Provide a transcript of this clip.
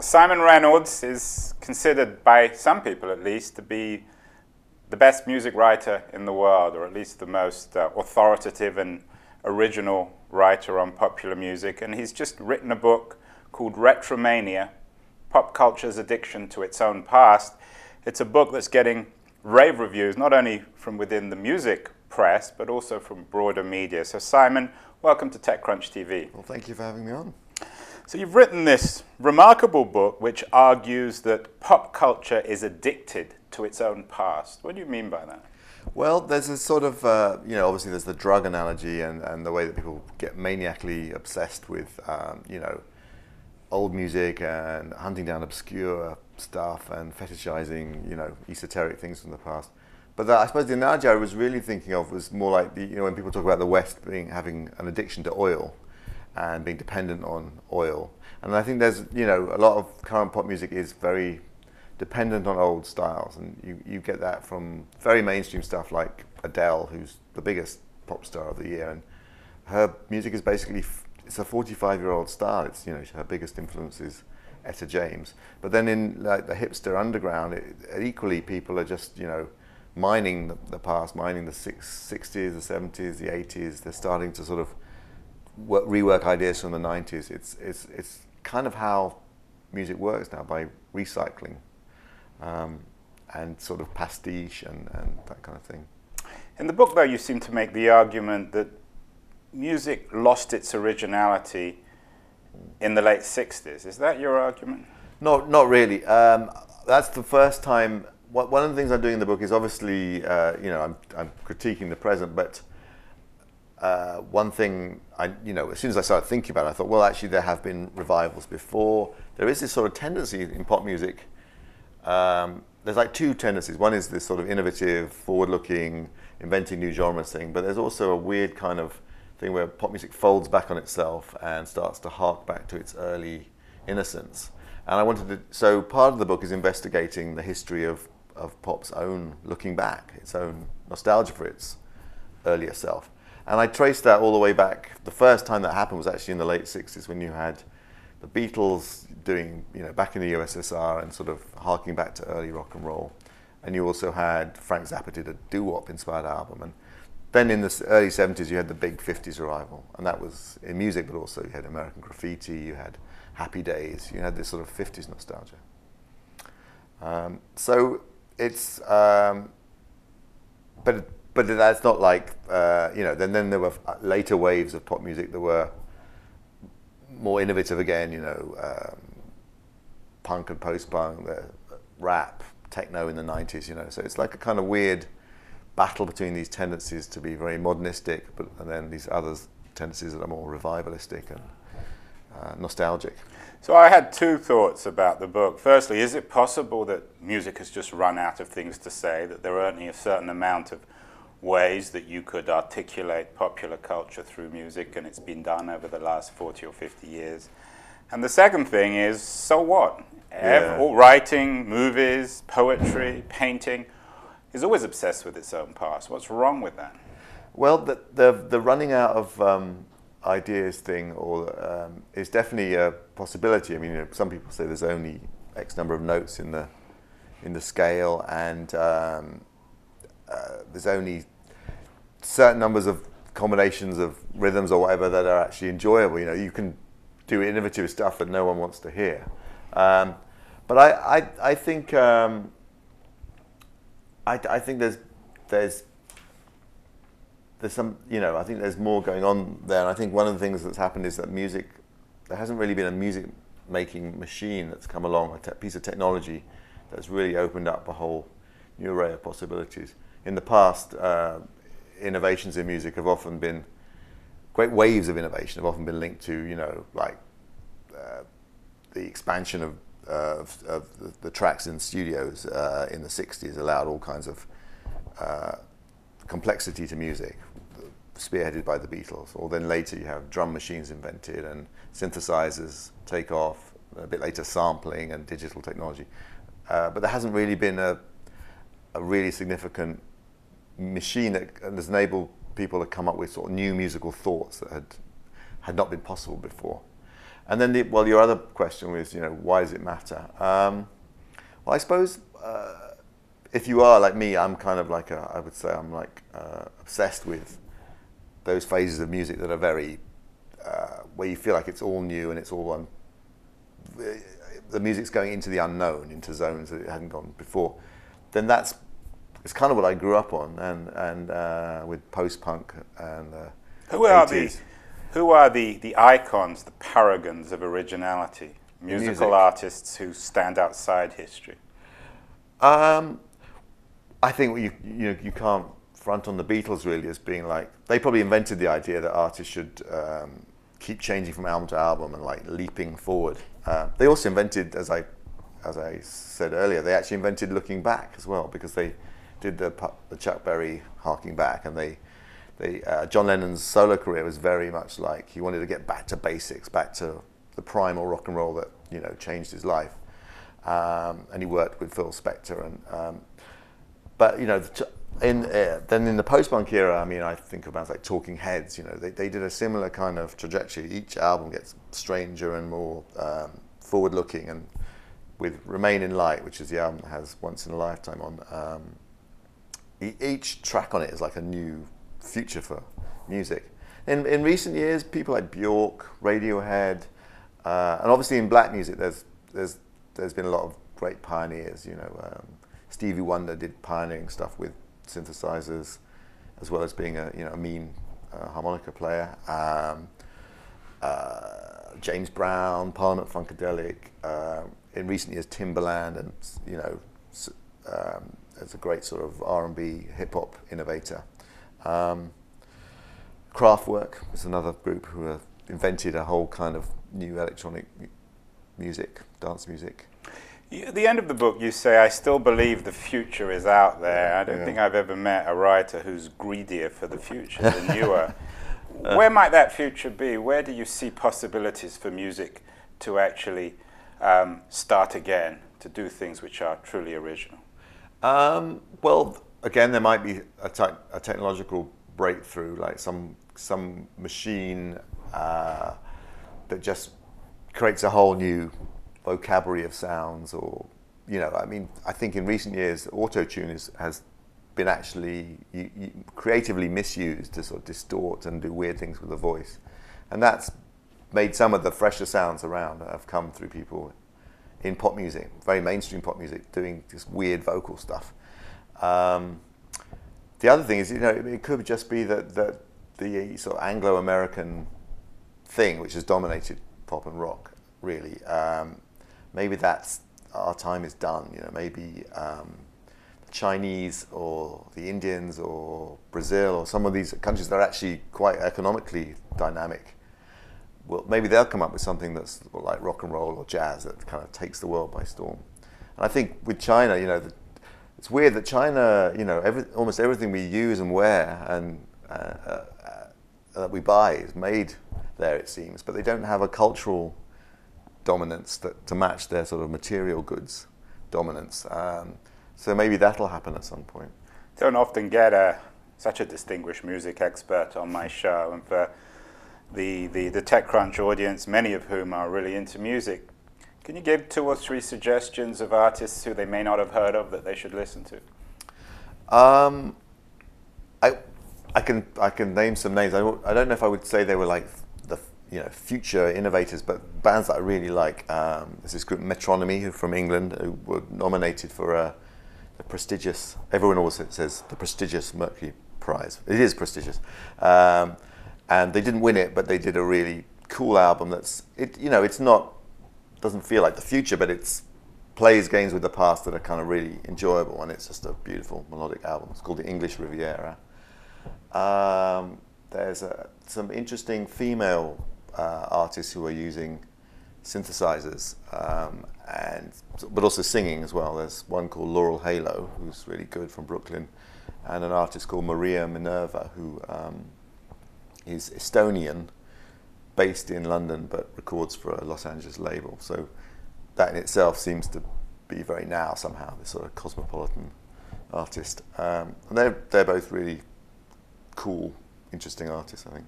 Simon Reynolds is considered by some people at least to be the best music writer in the world, or at least the most authoritative and original writer on popular music. And he's just written a book called Retromania, Pop Culture's Addiction to Its Own Past. It's a book that's getting rave reviews, not only from within the music press, but also from broader media. So Simon, welcome to TechCrunch TV. Well, thank you for having me on. So you've written this remarkable book which argues that pop culture is addicted to its own past. What do you mean by that? Well, there's a sort of, obviously there's the drug analogy and the way that people get maniacally obsessed with, old music and hunting down obscure stuff and fetishizing, esoteric things from the past. But I suppose the analogy I was really thinking of was more like when people talk about the West having an addiction to oil and being dependent on oil. And I think there's, a lot of current pop music is very dependent on old styles, and you get that from very mainstream stuff like Adele, who's the biggest pop star of the year, and her music is basically, it's a 45-year-old style. It's, her biggest influence is Etta James. But then in like the hipster underground, equally people are just, mining the past, mining the 60s, the 70s, the 80s. They're starting to sort of rework ideas from the 90s. It's kind of how music works now, by recycling and sort of pastiche and that kind of thing. In the book, though, you seem to make the argument that music lost its originality in the late 60s. Is that your argument? No, not really. That's the first time. One of the things I'm doing in the book is obviously, I'm critiquing the present, but one thing, as soon as I started thinking about it, I thought, well, actually, there have been revivals before. There is this sort of tendency in pop music. There's like two tendencies. One is this sort of innovative, forward-looking, inventing new genres thing, but there's also a weird kind of thing where pop music folds back on itself and starts to hark back to its early innocence. And so part of the book is investigating the history of pop's own looking back, its own nostalgia for its earlier self. And I traced that all the way back. The first time that happened was actually in the late 60s, when you had the Beatles doing, back in the USSR and sort of harking back to early rock and roll. And you also had Frank Zappa did a doo-wop inspired album. And then in the early 70s, you had the big 50s revival. And that was in music, but also you had American Graffiti, you had Happy Days, you had this sort of 50s nostalgia. So it's, but that's not like, then there were later waves of pop music that were more innovative again, punk and post-punk, the rap, techno in the 90s, so it's like a kind of weird battle between these tendencies to be very modernistic, and then these other tendencies that are more revivalistic and nostalgic. So I had two thoughts about the book. Firstly, is it possible that music has just run out of things to say, that there are only a certain amount of ways that you could articulate popular culture through music, and it's been done over the last 40 or 50 years? And the second thing is, so what? All writing, movies, poetry, painting is always obsessed with its own past. What's wrong with that? Well, the running out of ideas thing is definitely a possibility. I mean, some people say there's only X number of notes in the scale, and there's only certain numbers of combinations of rhythms or whatever that are actually enjoyable. You can do innovative stuff that no one wants to hear. But I think I think there's some, I think there's more going on there. And I think one of the things that's happened is that there hasn't really been a music making machine that's come along, a piece of technology that's really opened up a whole new array of possibilities. In the past, innovations in music have often been, great waves of innovation have often been linked to, the expansion of the tracks in studios in the 60s allowed all kinds of complexity to music, spearheaded by the Beatles. Or then later you have drum machines invented and synthesizers take off, a bit later sampling and digital technology. But there hasn't really been a really significant machine that has enabled people to come up with sort of new musical thoughts that had not been possible before. And then, your other question was, why does it matter? Well, I suppose if you are like me, I'm kind of like I would say I'm like obsessed with those phases of music that are very, where you feel like it's all new and it's all the music's going into the unknown, into zones that it hadn't gone before. Then it's kind of what I grew up on, and with post-punk and who are 80s. Who are the icons, the paragons of originality? Musical artists who stand outside history. I think you can't front on the Beatles really as being like, they probably invented the idea that artists should keep changing from album to album and like leaping forward. They also invented, as I said earlier, they actually invented looking back as well, because they did the Chuck Berry harking back, and John Lennon's solo career was very much like he wanted to get back to basics, back to the primal rock and roll that changed his life, and he worked with Phil Spector but in the post-punk era, I mean, I think of bands like Talking Heads. They did a similar kind of trajectory. Each album gets stranger and more forward-looking, and with Remain in Light, which is the album that has Once in a Lifetime on, each track on it is like a new future for music. In recent years, people like Bjork, Radiohead, and obviously in black music, there's been a lot of great pioneers. Stevie Wonder did pioneering stuff with synthesizers, as well as being a mean harmonica player. James Brown, Parliament Funkadelic. In recent years, Timbaland, and as a great sort of R&B hip hop innovator. Kraftwerk is another group who invented a whole kind of new electronic music, dance music. At the end of the book, you say, I still believe the future is out there. I don't think I've ever met a writer who's greedier for the future than you are. Where might that future be? Where do you see possibilities for music to actually start again, to do things which are truly original? Well, again, there might be a technological breakthrough, like some machine that just creates a whole new vocabulary of sounds, or I mean, I think in recent years auto-tune has been actually creatively misused to sort of distort and do weird things with the voice, and that's made some of the fresher sounds around that have come through people in pop music, very mainstream pop music, doing this weird vocal stuff. The other thing is, it could just be that the sort of Anglo-American thing, which has dominated pop and rock, really, maybe that's our time is done. Maybe the Chinese or the Indians or Brazil or some of these countries that are actually quite economically dynamic, well, maybe they'll come up with something that's like rock and roll or jazz that kind of takes the world by storm. And I think with China, it's weird that China, almost everything we use and wear and that we buy is made there, it seems, but they don't have a cultural dominance to match their sort of material goods dominance. So maybe that'll happen at some point. Don't often get such a distinguished music expert on my show, and for the TechCrunch audience, many of whom are really into music, can you give 2 or 3 suggestions of artists who they may not have heard of that they should listen to? I can name some names. I don't know if I would say they were like the future innovators, but bands that I really like. There's this group Metronomy, who from England, who were nominated for the prestigious. Everyone always says the prestigious Mercury Prize. It is prestigious, and they didn't win it, but they did a really cool album. It's not, doesn't feel like the future, but it's plays games with the past that are kind of really enjoyable, and it's just a beautiful melodic album. It's called The English Riviera. There's some interesting female artists who are using synthesizers, but also singing as well. There's one called Laurel Halo, who's really good, from Brooklyn, and an artist called Maria Minerva, who is Estonian, based in London, but records for a Los Angeles label. So that in itself seems to be very now somehow, this sort of cosmopolitan artist. And they're both really cool, interesting artists, I think.